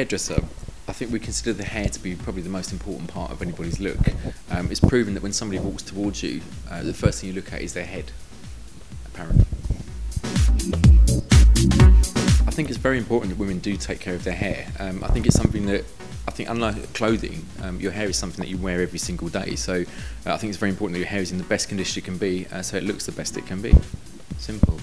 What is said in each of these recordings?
hairdresser, I think we consider the hair to be probably the most important part of anybody's look. It's proven that when somebody walks towards you, the first thing you look at is their head, apparently. I think it's very important that women do take care of their hair. I think it's something that, unlike clothing, your hair is something that you wear every single day. So I think it's very important that your hair is in the best condition it can be, so it looks the best it can be. Simple.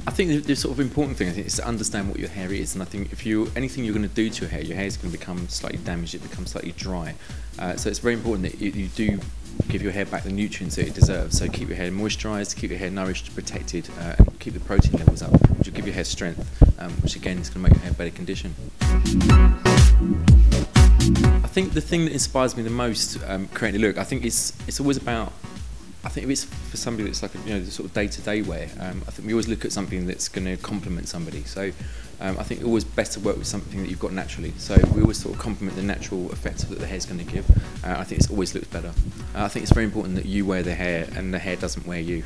I think the sort of important thing is to understand what your hair is, and I think if anything you're going to do to your hair is going to become slightly damaged, it becomes slightly dry. So it's very important that you do give your hair back the nutrients that it deserves. So keep your hair moisturised, keep your hair nourished, protected, and keep the protein levels up, which will give your hair strength, which again is going to make your hair better condition. I think the thing that inspires me the most creating a look, I think it's always about. I think if it's for somebody that's like the sort of day-to-day wear, I think we always look at something that's going to complement somebody. So I think it's always best to work with something that you've got naturally. So we always sort of complement the natural effects that the hair's going to give. I think it always looks better. I think it's very important that you wear the hair and the hair doesn't wear you.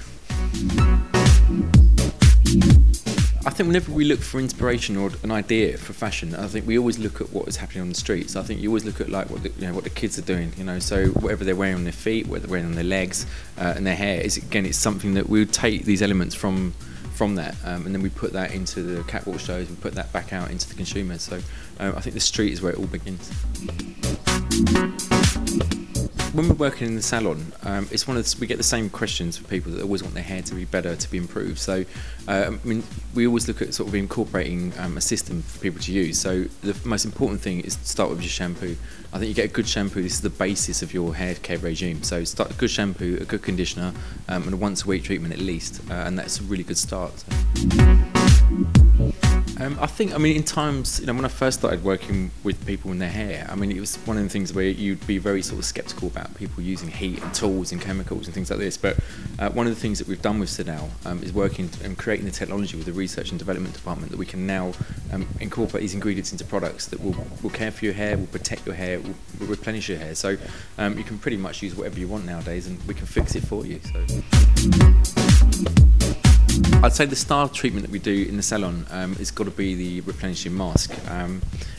I think whenever we look for inspiration or an idea for fashion, I think we always look at what is happening on the streets. I think you always look at like what the kids are doing. So whatever they're wearing on their feet, what they're wearing on their legs, and their hair is it's something that we would take these elements from that, and then we put that into the catwalk shows. We put that back out into the consumers. So I think the street is where it all begins. When we're working in the salon, it's we get the same questions from people that always want their hair to be better, to be improved. So, we always look at sort of incorporating a system for people to use. So, the most important thing is to start with your shampoo. I think you get a good shampoo. This is the basis of your hair care regime. So, start a good shampoo, a good conditioner, and a once-a-week treatment at least, and that's a really good start. So. In times, when I first started working with people in their hair, it was one of the things where you'd be very sort of sceptical about people using heat and tools and chemicals and things like this. But one of the things that we've done with Sedal is working and creating the technology with the research and development department that we can now incorporate these ingredients into products that will care for your hair, will protect your hair, will replenish your hair. So you can pretty much use whatever you want nowadays, and we can fix it for you. So. I'd say the style treatment that we do in the salon has got to be the replenishing mask.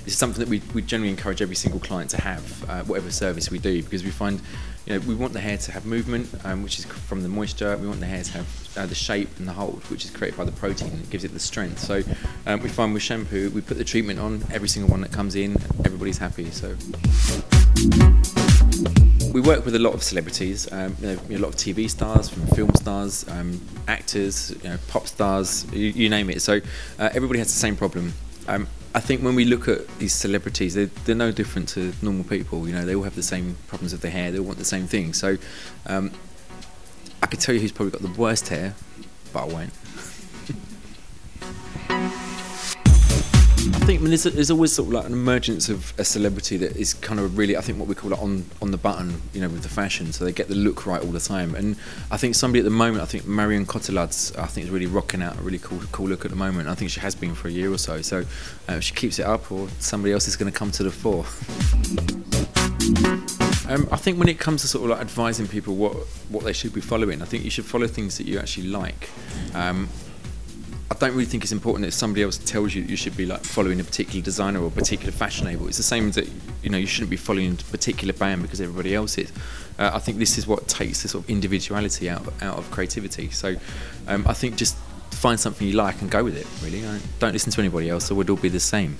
It's something that we generally encourage every single client to have, whatever service we do, because we find we want the hair to have movement, which is from the moisture. We want the hair to have the shape and the hold, which is created by the protein, and it gives it the strength. So we find with shampoo, we put the treatment on every single one that comes in, everybody's happy. So. We work with a lot of celebrities, a lot of TV stars, from film stars, actors, pop stars, you name it. So everybody has the same problem. I think when we look at these celebrities, they're no different to normal people. They all have the same problems with their hair. They all want the same thing. So I could tell you who's probably got the worst hair, but I won't. I think there's always sort of like an emergence of a celebrity that is kind of really, I think, what we call it on the button, with the fashion, so they get the look right all the time. And I think somebody at the moment, I think Marion Cotillard's, is really rocking out a really cool look at the moment. I think she has been for a year or so. So if she keeps it up, or somebody else is going to come to the fore. I think when it comes to sort of like advising people what they should be following, I think you should follow things that you actually like. I don't really think it's important that somebody else tells you that you should be like following a particular designer or a particular fashion label. It's the same as that you shouldn't be following a particular band because everybody else is. I think this is what takes the sort of individuality out of creativity. So I think just find something you like and go with it. Really, don't listen to anybody else, or we'd all be the same.